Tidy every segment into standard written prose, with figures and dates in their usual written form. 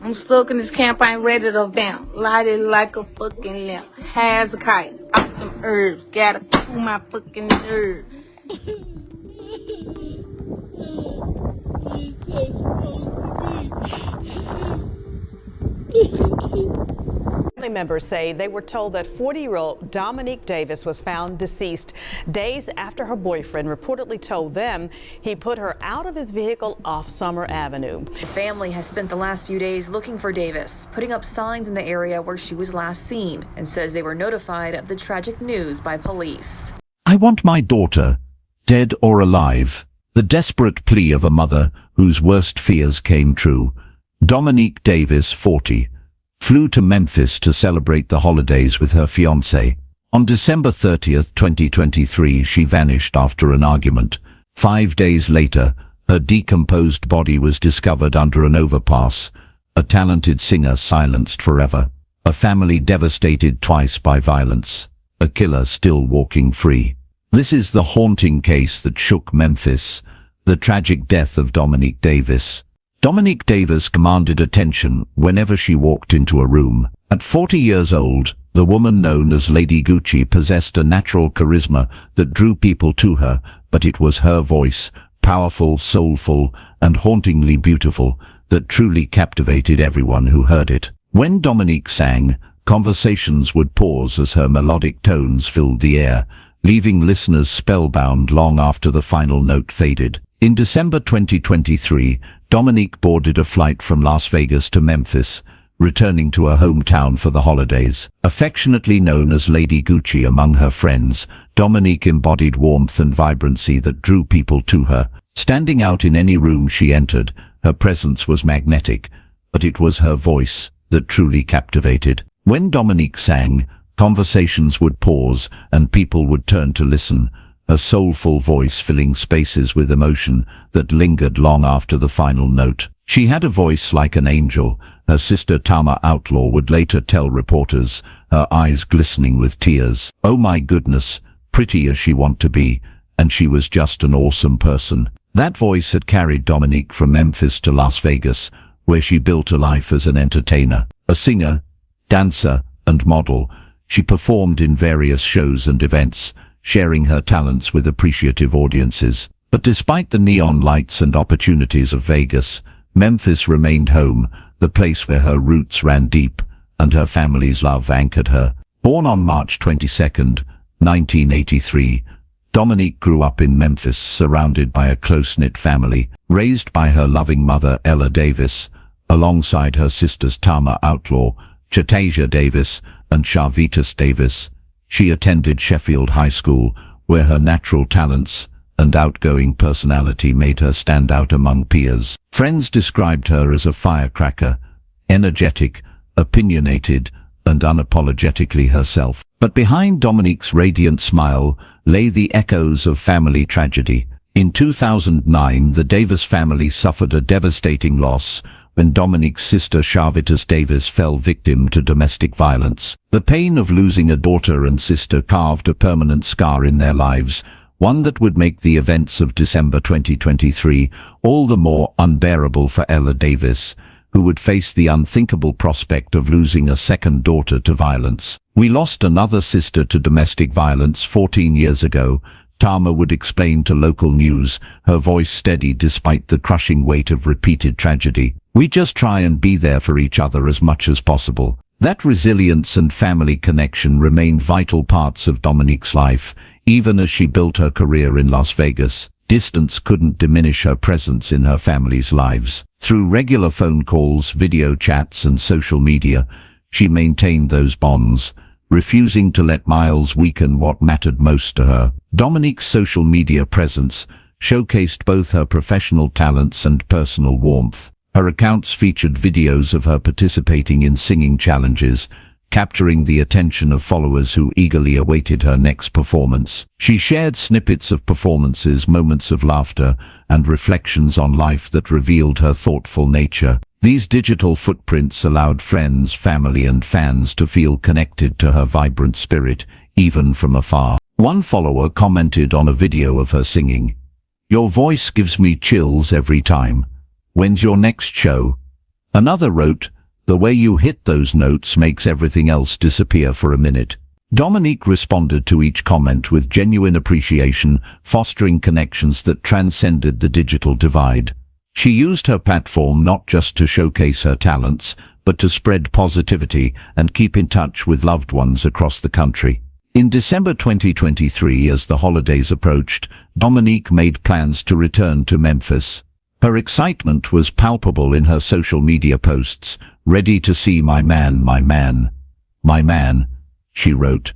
I'm stuck in this camp, I ain't ready to bounce. Lighted like a fucking lamp. Has a kite, off them herbs. Gotta cool my fucking nerves. Family members say they were told that 40-year-old Dominique Davis was found deceased days after her boyfriend reportedly told them he put her out of his vehicle off Summer Avenue. The family has spent the last few days looking for Davis, putting up signs in the area where she was last seen, and says they were notified of the tragic news by police. I want my daughter, dead or alive. The desperate plea of a mother whose worst fears came true. Dominique Davis, 40. Flew to Memphis to celebrate the holidays with her fiancé. On December 30th, 2023, she vanished after an argument. 5 days later, her decomposed body was discovered under an overpass. A talented singer silenced forever. A family devastated twice by violence. A killer still walking free. This is the haunting case that shook Memphis. The tragic death of Dominique Davis. Dominique Davis commanded attention whenever she walked into a room. At 40 years old, the woman known as Lady Gucci possessed a natural charisma that drew people to her, but it was her voice, powerful, soulful, and hauntingly beautiful, that truly captivated everyone who heard it. When Dominique sang, conversations would pause as her melodic tones filled the air, leaving listeners spellbound long after the final note faded. In December 2023, Dominique boarded a flight from Las Vegas to Memphis, returning to her hometown for the holidays. Affectionately known as Lady Gucci among her friends, Dominique embodied warmth and vibrancy that drew people to her. Standing out in any room she entered, her presence was magnetic, but it was her voice that truly captivated. When Dominique sang, conversations would pause and people would turn to listen, her soulful voice filling spaces with emotion that lingered long after the final note. She had a voice like an angel, her sister Tama Outlaw would later tell reporters, her eyes glistening with tears. Oh my goodness, pretty as she wanted to be, and she was just an awesome person. That voice had carried Dominique from Memphis to Las Vegas, where she built a life as an entertainer, a singer, dancer, and model. She performed in various shows and events, sharing her talents with appreciative audiences. But despite the neon lights and opportunities of Vegas, Memphis remained home, the place where her roots ran deep, and her family's love anchored her. Born on March 22, 1983, Dominique grew up in Memphis, surrounded by a close-knit family, raised by her loving mother Ella Davis, alongside her sisters Tama Outlaw, Chatasia Davis, and Charvitas Davis. She attended Sheffield High School, where her natural talents and outgoing personality made her stand out among peers. Friends described her as a firecracker, energetic, opinionated, and unapologetically herself. But behind Dominique's radiant smile lay the echoes of family tragedy. In 2009, the Davis family suffered a devastating loss when Dominique's sister Charvitas Davis fell victim to domestic violence. The pain of losing a daughter and sister carved a permanent scar in their lives, one that would make the events of December 2023 all the more unbearable for Ella Davis, who would face the unthinkable prospect of losing a second daughter to violence. We lost another sister to domestic violence 14 years ago, Tama would explain to local news, her voice steady despite the crushing weight of repeated tragedy. We just try and be there for each other as much as possible. That resilience and family connection remained vital parts of Dominique's life, even as she built her career in Las Vegas. Distance couldn't diminish her presence in her family's lives. Through regular phone calls, video chats, and social media, she maintained those bonds, refusing to let miles weaken what mattered most to her. Dominique's social media presence showcased both her professional talents and personal warmth. Her accounts featured videos of her participating in singing challenges, capturing the attention of followers who eagerly awaited her next performance. She shared snippets of performances, moments of laughter, and reflections on life that revealed her thoughtful nature. These digital footprints allowed friends, family, and fans to feel connected to her vibrant spirit, even from afar. One follower commented on a video of her singing, "Your voice gives me chills every time. When's your next show?" Another wrote, "The way you hit those notes makes everything else disappear for a minute." Dominique responded to each comment with genuine appreciation, fostering connections that transcended the digital divide. She used her platform not just to showcase her talents, but to spread positivity and keep in touch with loved ones across the country. In December 2023, as the holidays approached, Dominique made plans to return to Memphis. Her excitement was palpable in her social media posts. "Ready to see my man, my man, my man," she wrote,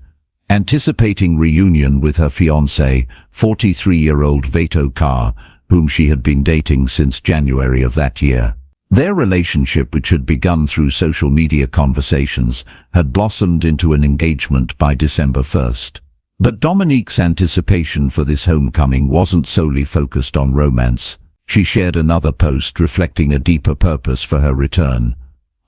anticipating reunion with her fiancé, 43-year-old Veto Carr, whom she had been dating since January of that year. Their relationship, which had begun through social media conversations, had blossomed into an engagement by December 1st. But Dominique's anticipation for this homecoming wasn't solely focused on romance. She shared another post reflecting a deeper purpose for her return.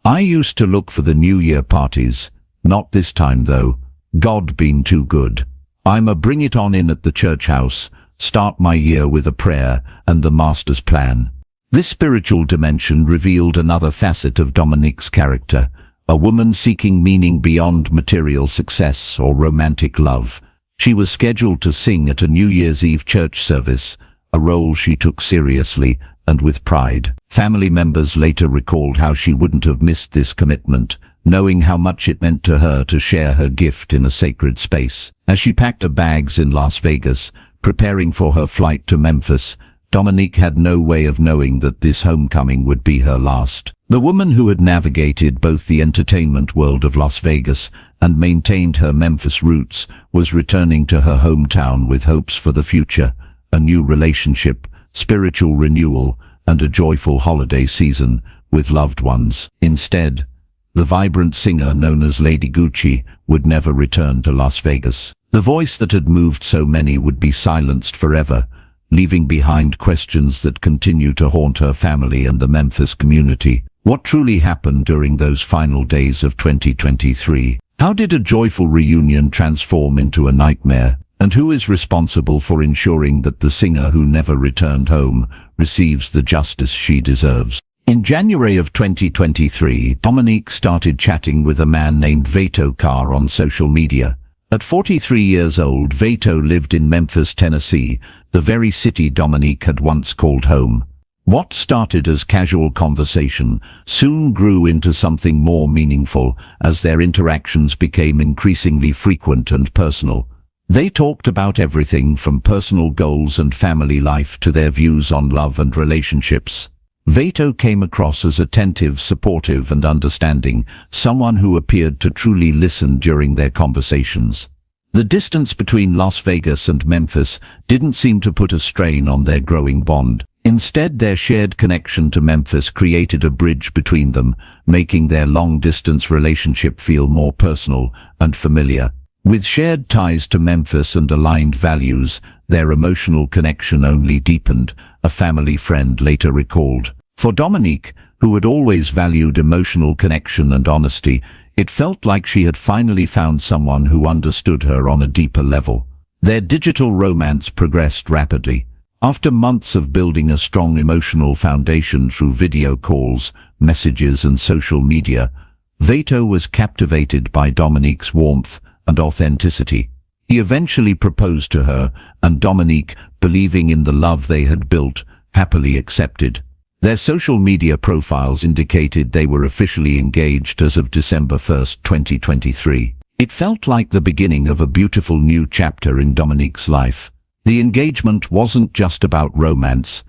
"I used to look for the New Year parties. Not this time though. God been too good. I'm a bring it on in at the church house, start my year with a prayer and the Master's plan." This spiritual dimension revealed another facet of Dominique's character, a woman seeking meaning beyond material success or romantic love. She was scheduled to sing at a New Year's Eve church service, a role she took seriously and with pride. Family members later recalled how she wouldn't have missed this commitment, knowing how much it meant to her to share her gift in a sacred space. As she packed her bags in Las Vegas, preparing for her flight to Memphis, Dominique had no way of knowing that this homecoming would be her last. The woman who had navigated both the entertainment world of Las Vegas and maintained her Memphis roots was returning to her hometown with hopes for the future, a new relationship, spiritual renewal, and a joyful holiday season with loved ones. Instead, the vibrant singer known as Lady Gucci would never return to Las Vegas. The voice that had moved so many would be silenced forever, leaving behind questions that continue to haunt her family and the Memphis community. What truly happened during those final days of 2023? How did a joyful reunion transform into a nightmare? And who is responsible for ensuring that the singer who never returned home receives the justice she deserves? In January of 2023, Dominique started chatting with a man named Veto Carr on social media. At 43 years old, Veto lived in Memphis, Tennessee, the very city Dominique had once called home. What started as casual conversation soon grew into something more meaningful as their interactions became increasingly frequent and personal. They talked about everything from personal goals and family life to their views on love and relationships. Veto came across as attentive, supportive, and understanding, someone who appeared to truly listen during their conversations. The distance between Las Vegas and Memphis didn't seem to put a strain on their growing bond. Instead, their shared connection to Memphis created a bridge between them, making their long-distance relationship feel more personal and familiar. With shared ties to Memphis and aligned values, their emotional connection only deepened, a family friend later recalled. For Dominique, who had always valued emotional connection and honesty, it felt like she had finally found someone who understood her on a deeper level. Their digital romance progressed rapidly. After months of building a strong emotional foundation through video calls, messages, and social media, Veto was captivated by Dominique's warmth and authenticity. He eventually proposed to her, and Dominique, believing in the love they had built, happily accepted. Their social media profiles indicated they were officially engaged as of December 1st, 2023. It felt like the beginning of a beautiful new chapter in Dominique's life. The engagement wasn't just about romance.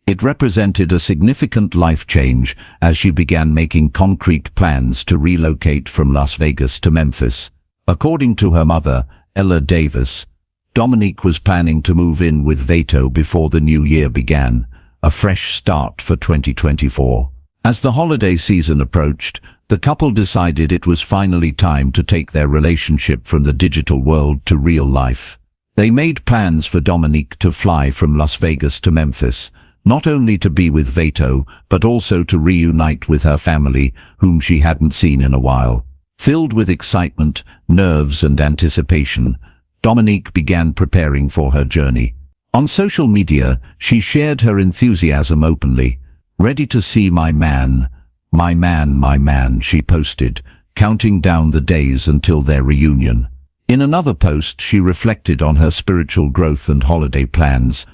It represented a significant life change as she began making concrete plans to relocate from Las Vegas to Memphis. According to her mother, Ella Davis, Dominique was planning to move in with Veto before the new year began, a fresh start for 2024. As the holiday season approached, the couple decided it was finally time to take their relationship from the digital world to real life. They made plans for Dominique to fly from Las Vegas to Memphis, not only to be with Veto, but also to reunite with her family, whom she hadn't seen in a while. Filled with excitement, nerves, and anticipation, Dominique began preparing for her journey. On social media, she shared her enthusiasm openly. "Ready to see my man, my man, she posted, counting down the days until their reunion. In another post, she reflected on her spiritual growth and holiday plans.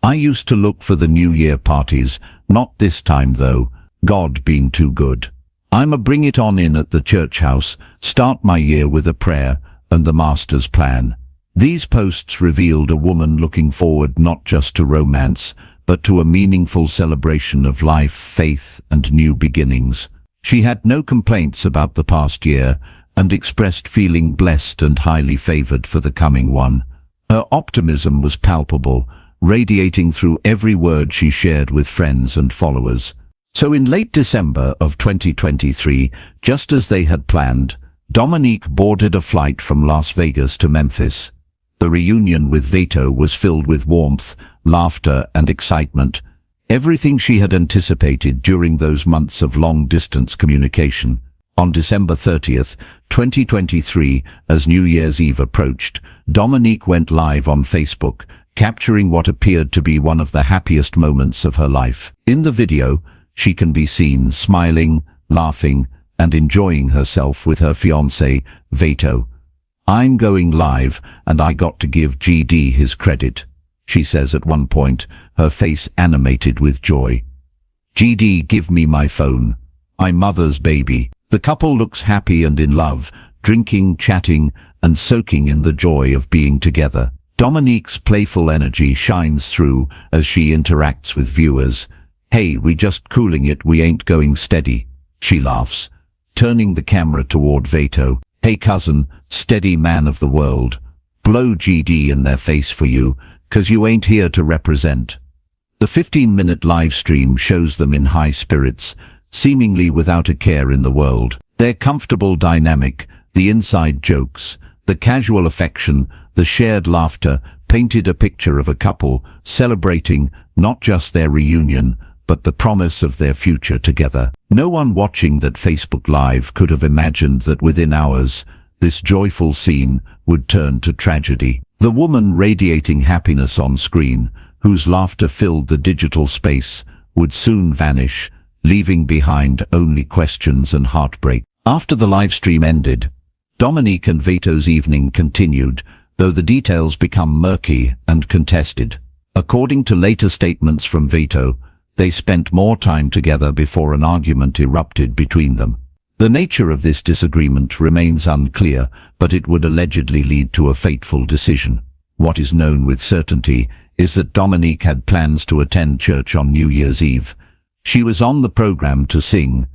I used to look for the New Year parties, not this time though, God been too good. I'ma bring it on in at the church house, start my year with a prayer and the Master's plan. These posts revealed a woman looking forward not just to romance, but to a meaningful celebration of life, faith, and new beginnings. She had no complaints about the past year and expressed feeling blessed and highly favored for the coming one. Her optimism was palpable, radiating through every word she shared with friends and followers. So in late December of 2023, just as they had planned, Dominique boarded a flight from Las Vegas to Memphis. The reunion with Vito was filled with warmth, laughter, and excitement, everything she had anticipated during those months of long-distance communication. On December 30th, 2023, as New Year's Eve approached, Dominique went live on Facebook, capturing what appeared to be one of the happiest moments of her life. In the video, she can be seen smiling, laughing, and enjoying herself with her fiancé, Vito. "I'm going live, and I got to give GD his credit," she says at one point, her face animated with joy. "GD, give me my phone. My mother's baby." The couple looks happy and in love, drinking, chatting, and soaking in the joy of being together. Dominique's playful energy shines through as she interacts with viewers. "Hey, we just cooling it, we ain't going steady," she laughs, turning the camera toward Vito. "Hey cousin, steady man of the world. Blow GD in their face for you, 'cause you ain't here to represent." The 15-minute live stream shows them in high spirits, seemingly without a care in the world. Their comfortable dynamic, the inside jokes, the casual affection, the shared laughter painted a picture of a couple celebrating not just their reunion, but the promise of their future together. No one watching that Facebook Live could have imagined that within hours, this joyful scene would turn to tragedy. The woman radiating happiness on screen, whose laughter filled the digital space, would soon vanish, leaving behind only questions and heartbreak. After the live stream ended, Dominique and Vito's evening continued, though the details become murky and contested. According to later statements from Vito, they spent more time together before an argument erupted between them. The nature of this disagreement remains unclear, but it would allegedly lead to a fateful decision. What is known with certainty is that Dominique had plans to attend church on New Year's Eve. She was on the program to sing,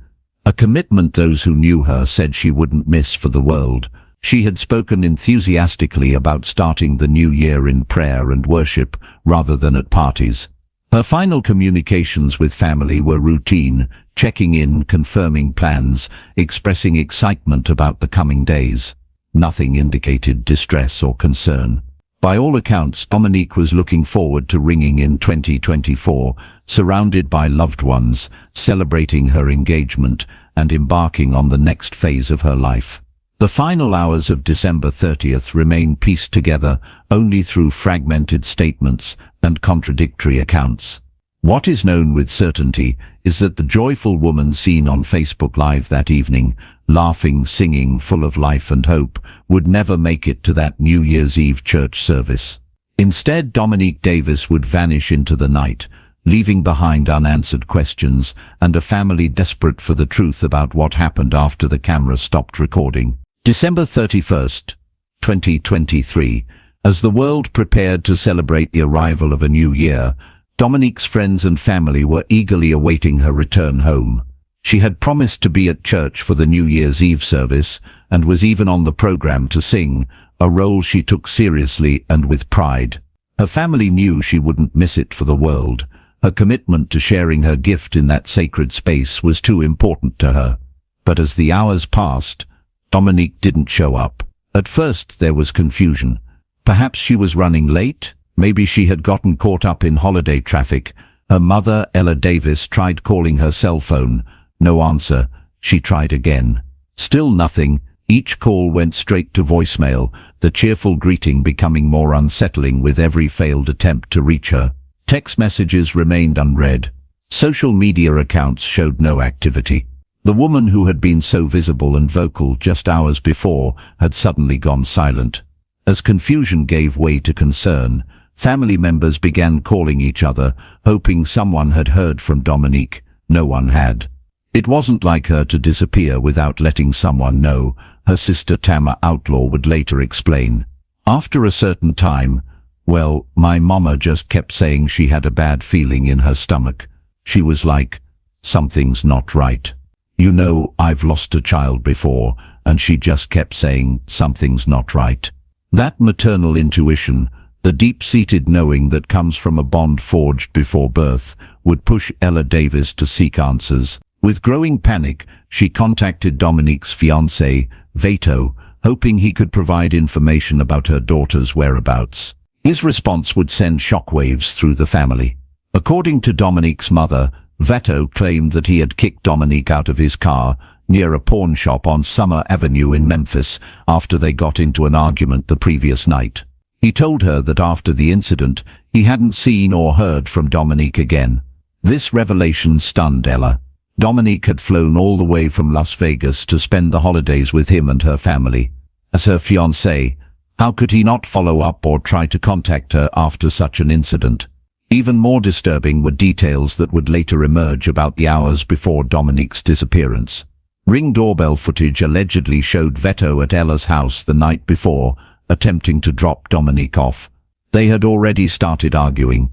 a commitment those who knew her said she wouldn't miss for the world. She had spoken enthusiastically about starting the new year in prayer and worship rather than at parties. Her final communications with family were routine, checking in, confirming plans, expressing excitement about the coming days. Nothing indicated distress or concern. By all accounts, Dominique was looking forward to ringing in 2024, surrounded by loved ones, celebrating her engagement and embarking on the next phase of her life. The final hours of December 30th remain pieced together only through fragmented statements and contradictory accounts. What is known with certainty is that the joyful woman seen on Facebook Live that evening, laughing, singing, full of life and hope, would never make it to that New Year's Eve church service. Instead, Dominique Davis would vanish into the night, leaving behind unanswered questions and a family desperate for the truth about what happened after the camera stopped recording. December 31st, 2023. As the world prepared to celebrate the arrival of a new year, Dominique's friends and family were eagerly awaiting her return home. She had promised to be at church for the New Year's Eve service and was even on the program to sing, a role she took seriously and with pride. Her family knew she wouldn't miss it for the world. Her commitment to sharing her gift in that sacred space was too important to her. But as the hours passed, Dominique didn't show up. At first there was confusion. Perhaps she was running late? Maybe she had gotten caught up in holiday traffic. Her mother, Ella Davis, tried calling her cell phone. No answer. She tried again. Still nothing. Each call went straight to voicemail, the cheerful greeting becoming more unsettling with every failed attempt to reach her. Text messages remained unread. Social media accounts showed no activity. The woman who had been so visible and vocal just hours before had suddenly gone silent. As confusion gave way to concern, family members began calling each other, hoping someone had heard from Dominique. No one had. It wasn't like her to disappear without letting someone know, her sister Tama Outlaw would later explain. After a certain time, well, my mama just kept saying she had a bad feeling in her stomach. She was like, something's not right. You know, I've lost a child before, and she just kept saying, something's not right. That maternal intuition, the deep-seated knowing that comes from a bond forged before birth, would push Ella Davis to seek answers. With growing panic, she contacted Dominique's fiancé, Veto, hoping he could provide information about her daughter's whereabouts. His response would send shockwaves through the family. According to Dominique's mother, Veto claimed that he had kicked Dominique out of his car near a pawn shop on Summer Avenue in Memphis after they got into an argument the previous night. He told her that after the incident, he hadn't seen or heard from Dominique again. This revelation stunned Ella. Dominique had flown all the way from Las Vegas to spend the holidays with him and her family. As her fiancé, how could he not follow up or try to contact her after such an incident? Even more disturbing were details that would later emerge about the hours before Dominique's disappearance. Ring doorbell footage allegedly showed Veto at Ella's house the night before, attempting to drop Dominique off. They had already started arguing,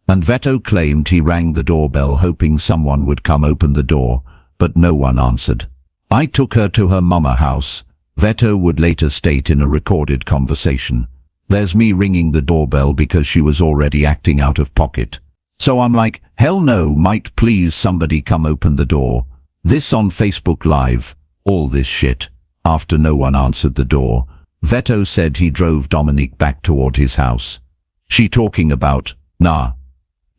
and Veto claimed he rang the doorbell hoping someone would come open the door, but no one answered. I took her to her mama house, Veto would later state in a recorded conversation. There's me ringing the doorbell because she was already acting out of pocket. So I'm like, hell no, might please somebody come open the door. This on Facebook Live, all this shit. After no one answered the door, Veto said he drove Dominique back toward his house. She talking about, nah,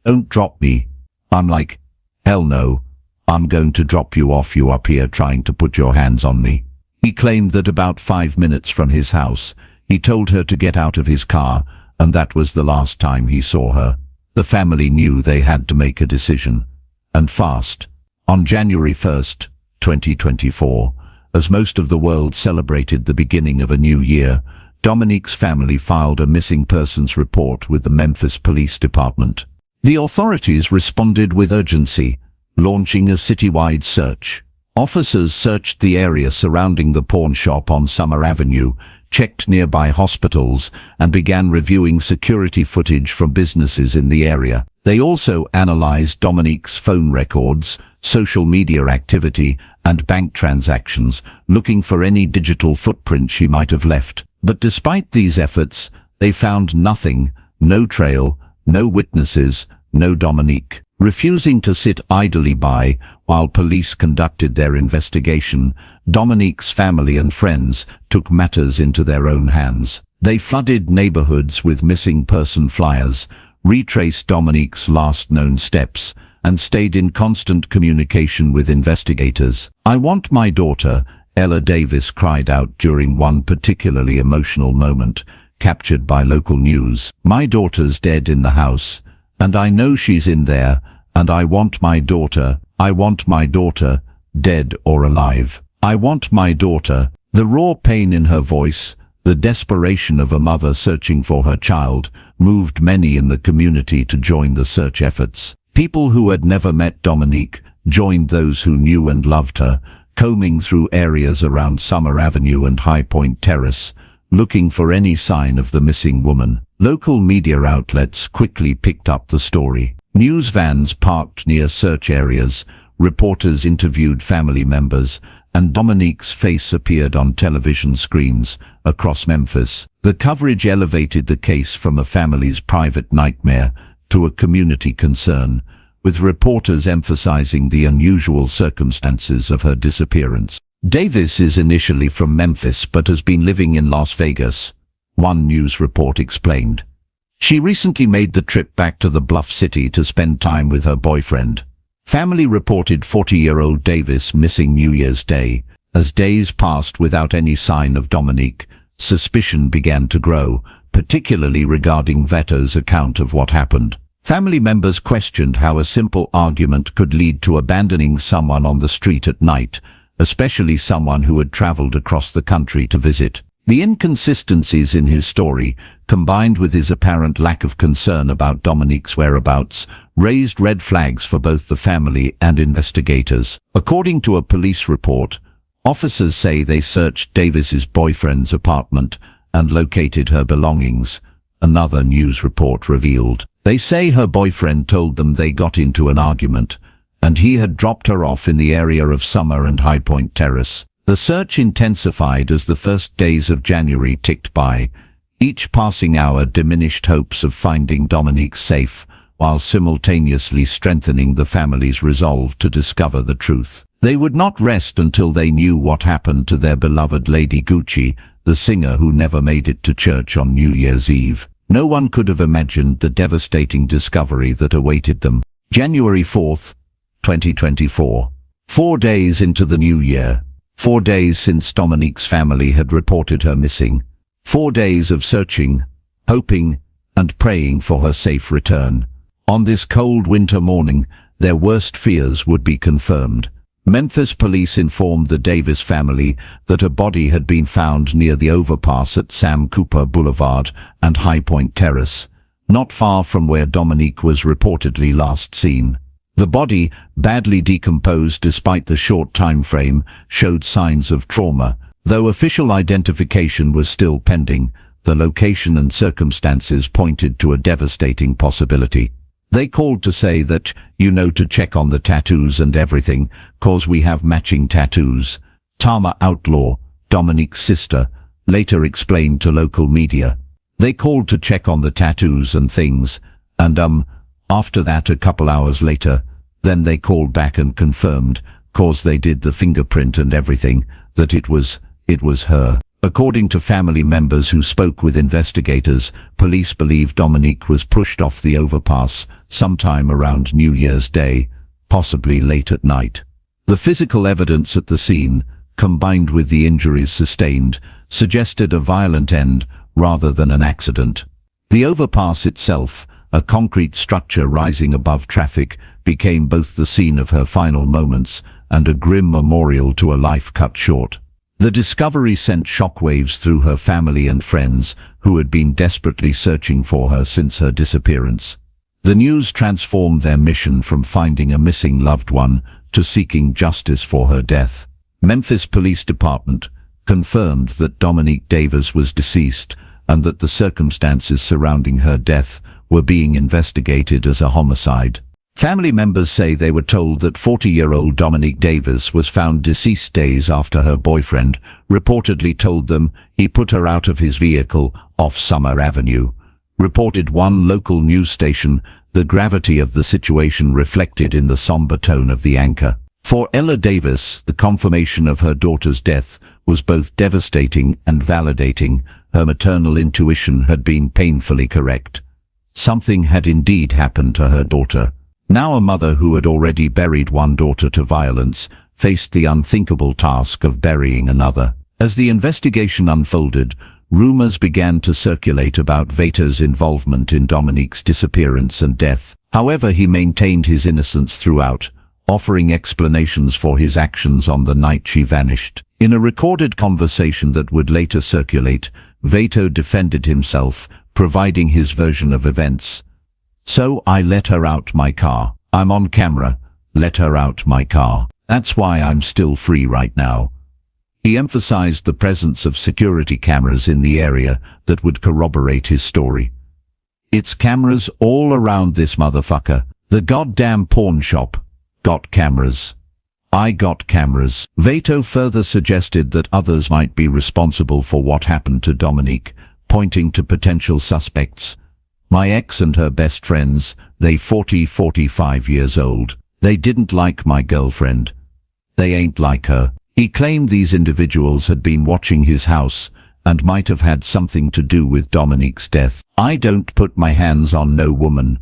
don't drop me. I'm like, hell no, I'm going to drop you off, you up here trying to put your hands on me. He claimed that about 5 minutes from his house, he told her to get out of his car, and that was the last time he saw her. The family knew they had to make a decision, and fast. On January 1st, 2024, as most of the world celebrated the beginning of a new year, Dominique's family filed a missing persons report with the Memphis Police Department. The authorities responded with urgency, launching a citywide search. Officers searched the area surrounding the pawn shop on Summer Avenue, checked nearby hospitals, and began reviewing security footage from businesses in the area. They also analyzed Dominique's phone records, social media activity, and bank transactions, looking for any digital footprint she might have left. But despite these efforts, they found nothing, no trail, no witnesses, no Dominique. Refusing to sit idly by while police conducted their investigation, Dominique's family and friends took matters into their own hands. They flooded neighborhoods with missing person flyers, retraced Dominique's last known steps, and stayed in constant communication with investigators. I want my daughter, Ella Davis cried out during one particularly emotional moment, captured by local news. My daughter's dead in the house, and I know she's in there, and I want my daughter, dead or alive. I want my daughter. The raw pain in her voice, the desperation of a mother searching for her child, moved many in the community to join the search efforts. People who had never met Dominique joined those who knew and loved her, combing through areas around Summer Avenue and High Point Terrace, looking for any sign of the missing woman. Local media outlets quickly picked up the story. News vans parked near search areas, reporters interviewed family members, and Dominique's face appeared on television screens across Memphis. The coverage elevated the case from a family's private nightmare to a community concern, with reporters emphasizing the unusual circumstances of her disappearance. Davis is initially from Memphis but has been living in Las Vegas, one news report explained. She recently made the trip back to the Bluff City to spend time with her boyfriend. Family reported 40-year-old Davis missing New Year's Day. As days passed without any sign of Dominique, suspicion began to grow, particularly regarding Veto's account of what happened. Family members questioned how a simple argument could lead to abandoning someone on the street at night, especially someone who had traveled across the country to visit. The inconsistencies in his story, combined with his apparent lack of concern about Dominique's whereabouts, raised red flags for both the family and investigators. According to a police report, officers say they searched Davis's boyfriend's apartment and located her belongings. Another news report revealed. They say her boyfriend told them they got into an argument, and he had dropped her off in the area of Summer and High Point Terrace. The search intensified as the first days of January ticked by. Each passing hour diminished hopes of finding Dominique safe, while simultaneously strengthening the family's resolve to discover the truth. They would not rest until they knew what happened to their beloved Lady Gucci, the singer who never made it to church on New Year's Eve. No one could have imagined the devastating discovery that awaited them. January 4th, 2024. 4 days into the new year. 4 days since Dominique's family had reported her missing. 4 days of searching, hoping, and praying for her safe return. On this cold winter morning, their worst fears would be confirmed. Memphis police informed the Davis family that a body had been found near the overpass at Sam Cooper Boulevard and High Point Terrace, not far from where Dominique was reportedly last seen. The body, badly decomposed despite the short time frame, showed signs of trauma. Though official identification was still pending, the location and circumstances pointed to a devastating possibility. They called to say that, to check on the tattoos and everything, cause we have matching tattoos. Tama Outlaw, Dominique's sister, later explained to local media. They called to check on the tattoos and things, and after that a couple hours later, then they called back and confirmed, cause they did the fingerprint and everything, that it was her. According to family members who spoke with investigators, police believe Dominique was pushed off the overpass sometime around New Year's Day, possibly late at night. The physical evidence at the scene, combined with the injuries sustained, suggested a violent end rather than an accident. The overpass itself, a concrete structure rising above traffic, became both the scene of her final moments and a grim memorial to a life cut short. The discovery sent shockwaves through her family and friends, who had been desperately searching for her since her disappearance. The news transformed their mission from finding a missing loved one to seeking justice for her death. Memphis Police Department confirmed that Dominique Davis was deceased and that the circumstances surrounding her death were being investigated as a homicide. Family members say they were told that 40-year-old Dominique Davis was found deceased days after her boyfriend reportedly told them he put her out of his vehicle off Summer Avenue. Reported one local news station, the gravity of the situation reflected in the somber tone of the anchor. For Ella Davis, the confirmation of her daughter's death was both devastating and validating. Her maternal intuition had been painfully correct. Something had indeed happened to her daughter. Now a mother who had already buried one daughter to violence faced the unthinkable task of burying another. As the investigation unfolded, rumors began to circulate about Veto's involvement in Dominique's disappearance and death. However, he maintained his innocence throughout, offering explanations for his actions on the night she vanished. In a recorded conversation that would later circulate, Veto defended himself, providing his version of events. "So I let her out my car. I'm on camera. Let her out my car. That's why I'm still free right now." He emphasized the presence of security cameras in the area that would corroborate his story. "It's cameras all around this motherfucker. The goddamn pawn shop got cameras. I got cameras." Veto further suggested that others might be responsible for what happened to Dominique, pointing to potential suspects. "My ex and her best friends, they 45 years old. They didn't like my girlfriend. They ain't like her." He claimed these individuals had been watching his house and might have had something to do with Dominique's death. "I don't put my hands on no woman,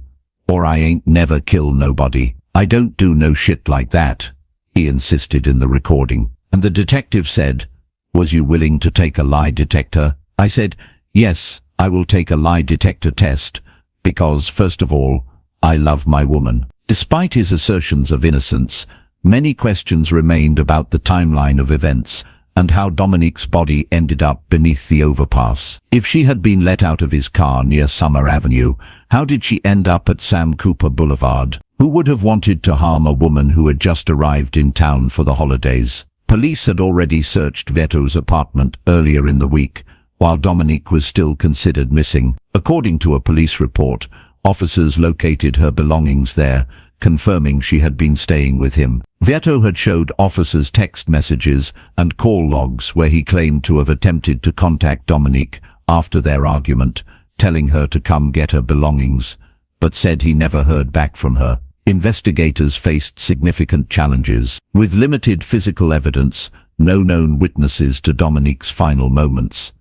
or I ain't never kill nobody. I don't do no shit like that," he insisted in the recording. And the detective said, "Was you willing to take a lie detector?" I said, "Yes, I will take a lie detector test, because, first of all, "I love my woman." Despite his assertions of innocence, many questions remained about the timeline of events and how Dominique's body ended up beneath the overpass. If she had been let out of his car near Summer Avenue, how did she end up at Sam Cooper Boulevard? Who would have wanted to harm a woman who had just arrived in town for the holidays? Police had already searched Veto's apartment earlier in the week, while Dominique was still considered missing. According to a police report, officers located her belongings there, confirming she had been staying with him. Veto had showed officers text messages and call logs where he claimed to have attempted to contact Dominique after their argument, telling her to come get her belongings, but said he never heard back from her. Investigators faced significant challenges. With limited physical evidence, no known witnesses to Dominique's final moments,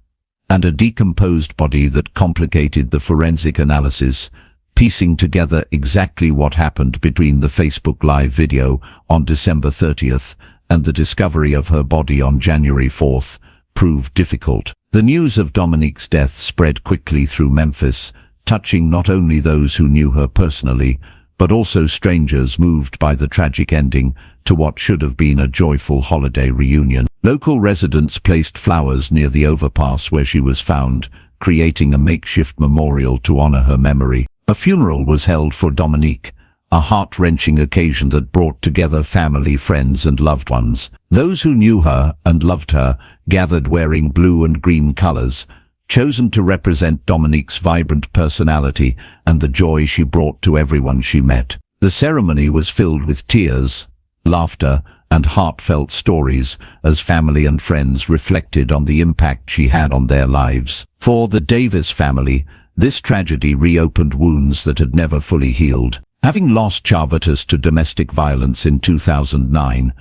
and a decomposed body that complicated the forensic analysis, piecing together exactly what happened between the Facebook Live video on December 30th and the discovery of her body on January 4th proved difficult. The news of Dominique's death spread quickly through Memphis, touching not only those who knew her personally, but also strangers moved by the tragic ending to what should have been a joyful holiday reunion. Local residents placed flowers near the overpass where she was found, creating a makeshift memorial to honor her memory. A funeral was held for Dominique, a heart-wrenching occasion that brought together family, friends, and loved ones. Those who knew her and loved her gathered wearing blue and green colors, chosen to represent Dominique's vibrant personality and the joy she brought to everyone she met. The ceremony was filled with tears, laughter, and heartfelt stories as family and friends reflected on the impact she had on their lives. For the Davis family, this tragedy reopened wounds that had never fully healed. Having lost Charvatus to domestic violence in 2009,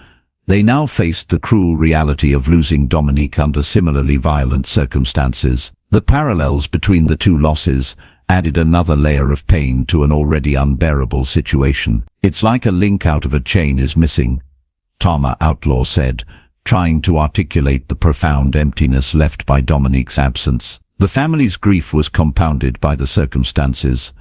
they now faced the cruel reality of losing Dominique under similarly violent circumstances. The parallels between the two losses added another layer of pain to an already unbearable situation. "It's like a link out of a chain is missing," Tama Outlaw said, trying to articulate the profound emptiness left by Dominique's absence. The family's grief was compounded by the circumstances.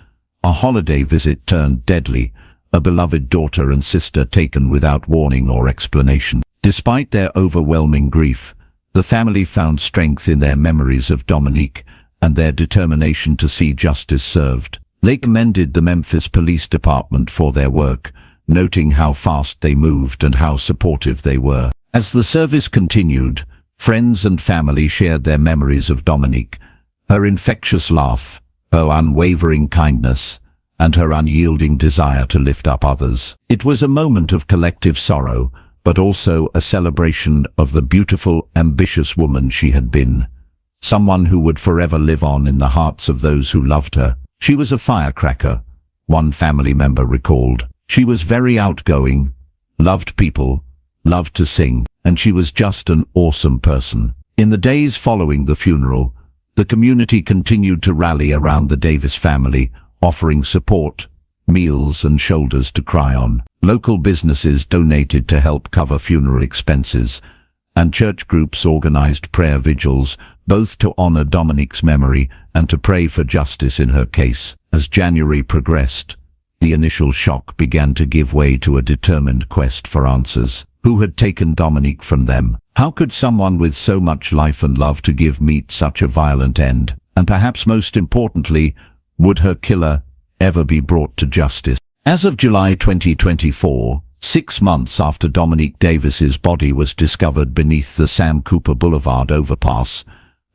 A holiday visit turned deadly, a beloved daughter and sister taken without warning or explanation. Despite their overwhelming grief, the family found strength in their memories of Dominique and their determination to see justice served. They commended the Memphis Police Department for their work, noting how fast they moved and how supportive they were. As the service continued, friends and family shared their memories of Dominique, her infectious laugh, her unwavering kindness, and her unyielding desire to lift up others. It was a moment of collective sorrow, but also a celebration of the beautiful, ambitious woman she had been, someone who would forever live on in the hearts of those who loved her. "She was a firecracker," one family member recalled. "She was very outgoing, loved people, loved to sing, and she was just an awesome person." In the days following the funeral, the community continued to rally around the Davis family, offering support, meals, and shoulders to cry on. Local businesses donated to help cover funeral expenses, and church groups organized prayer vigils, both to honor Dominique's memory and to pray for justice in her case. As January progressed, the initial shock began to give way to a determined quest for answers. Who had taken Dominique from them? How could someone with so much life and love to give meet such a violent end? And perhaps most importantly, would her killer ever be brought to justice? As of July 2024, 6 months after Dominique Davis's body was discovered beneath the Sam Cooper Boulevard overpass,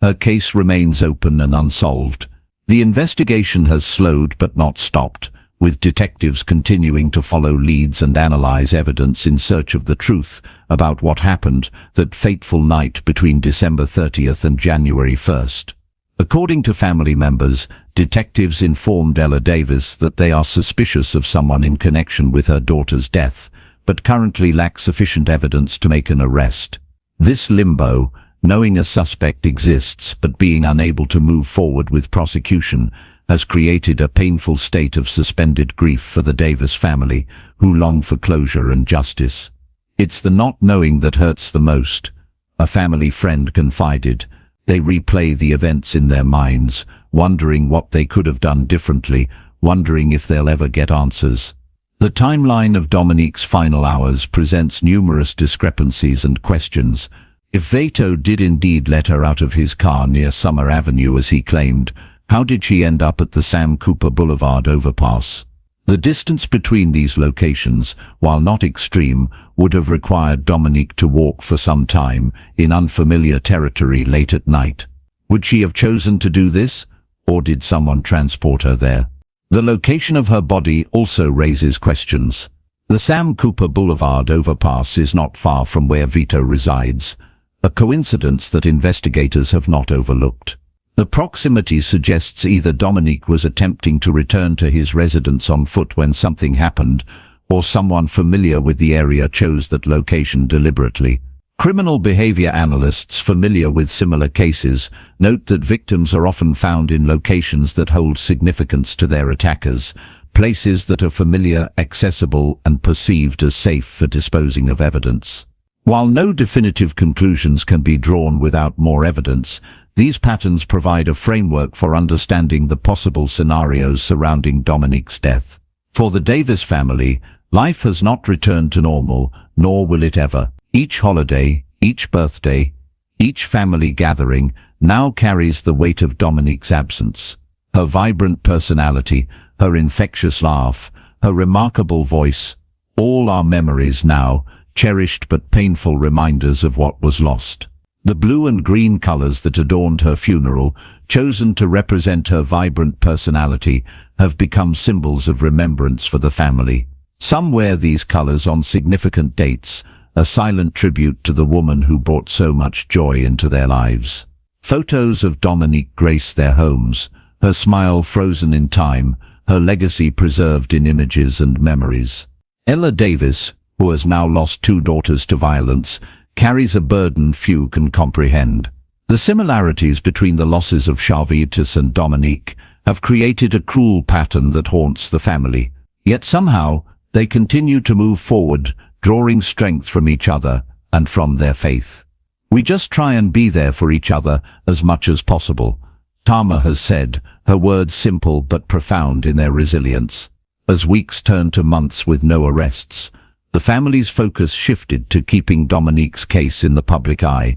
her case remains open and unsolved. The investigation has slowed but not stopped, with detectives continuing to follow leads and analyze evidence in search of the truth about what happened that fateful night between December 30th and January 1st. According to family members, detectives informed Ella Davis that they are suspicious of someone in connection with her daughter's death, but currently lack sufficient evidence to make an arrest. This limbo, knowing a suspect exists but being unable to move forward with prosecution, has created a painful state of suspended grief for the Davis family, who long for closure and justice. "It's the not knowing that hurts the most," a family friend confided. They replay the events in their minds, wondering what they could have done differently, wondering if they'll ever get answers. The timeline of Dominique's final hours presents numerous discrepancies and questions. If Vito did indeed let her out of his car near Summer Avenue as he claimed, how did she end up at the Sam Cooper Boulevard overpass? The distance between these locations, while not extreme, would have required Dominique to walk for some time in unfamiliar territory late at night. Would she have chosen to do this, or did someone transport her there? The location of her body also raises questions. The Sam Cooper Boulevard overpass is not far from where Vito resides, a coincidence that investigators have not overlooked. The proximity suggests either Dominique was attempting to return to his residence on foot when something happened, or someone familiar with the area chose that location deliberately. Criminal behavior analysts familiar with similar cases note that victims are often found in locations that hold significance to their attackers, places that are familiar, accessible, and perceived as safe for disposing of evidence. While no definitive conclusions can be drawn without more evidence, these patterns provide a framework for understanding the possible scenarios surrounding Dominique's death. For the Davis family, life has not returned to normal, nor will it ever. Each holiday, each birthday, each family gathering now carries the weight of Dominique's absence. Her vibrant personality, her infectious laugh, her remarkable voice, all are memories now, cherished but painful reminders of what was lost. The blue and green colors that adorned her funeral, chosen to represent her vibrant personality, have become symbols of remembrance for the family. Some wear these colors on significant dates, a silent tribute to the woman who brought so much joy into their lives. Photos of Dominique grace their homes, her smile frozen in time, her legacy preserved in images and memories. Ella Davis, who has now lost 2 daughters to violence, carries a burden few can comprehend. The similarities between the losses of Charvitus and Dominique have created a cruel pattern that haunts the family. Yet somehow, they continue to move forward, drawing strength from each other and from their faith. We just try and be there for each other as much as possible, Tama has said, her words simple but profound in their resilience. As weeks turned to months with no arrests, the family's focus shifted to keeping Dominique's case in the public eye.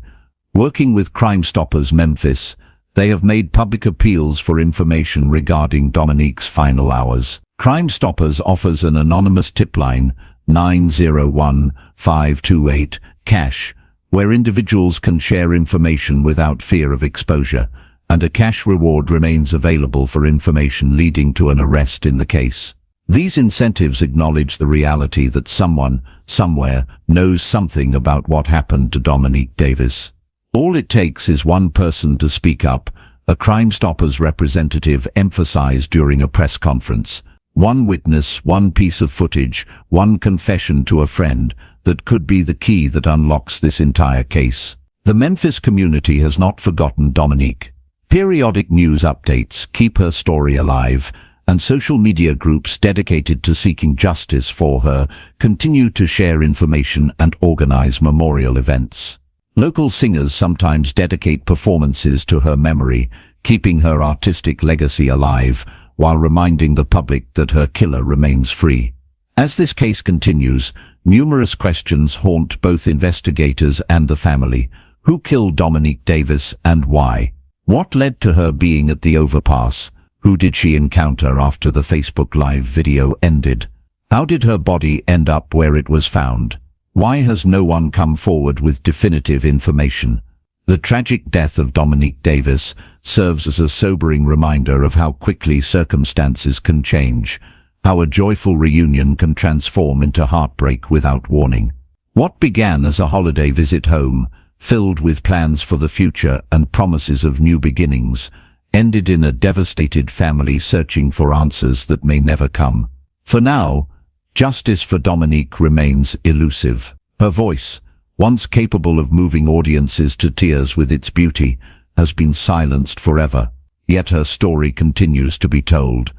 Working with Crime Stoppers Memphis, they have made public appeals for information regarding Dominique's final hours. Crime Stoppers offers an anonymous tip line, 901-528-CASH, where individuals can share information without fear of exposure, and a cash reward remains available for information leading to an arrest in the case. These incentives acknowledge the reality that someone, somewhere, knows something about what happened to Dominique Davis. All it takes is one person to speak up, a Crime Stoppers representative emphasized during a press conference. One witness, one piece of footage, one confession to a friend, that could be the key that unlocks this entire case. The Memphis community has not forgotten Dominique. Periodic news updates keep her story alive, and social media groups dedicated to seeking justice for her continue to share information and organize memorial events. Local singers sometimes dedicate performances to her memory, keeping her artistic legacy alive, while reminding the public that her killer remains free. As this case continues, numerous questions haunt both investigators and the family. Who killed Dominique Davis and why? What led to her being at the overpass? Who did she encounter after the Facebook Live video ended? How did her body end up where it was found? Why has no one come forward with definitive information? The tragic death of Dominique Davis serves as a sobering reminder of how quickly circumstances can change, how a joyful reunion can transform into heartbreak without warning. What began as a holiday visit home, filled with plans for the future and promises of new beginnings, ended in a devastated family searching for answers that may never come. For now, justice for Dominique remains elusive. Her voice, once capable of moving audiences to tears with its beauty, has been silenced forever. Yet her story continues to be told,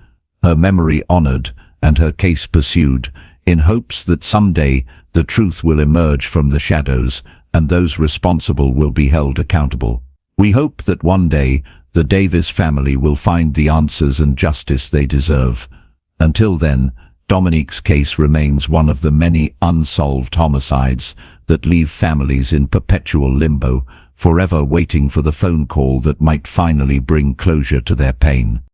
her memory honored, and her case pursued, in hopes that someday the truth will emerge from the shadows and those responsible will be held accountable. We hope that one day the Davis family will find the answers and justice they deserve. Until then, Dominique's case remains one of the many unsolved homicides that leave families in perpetual limbo, forever waiting for the phone call that might finally bring closure to their pain.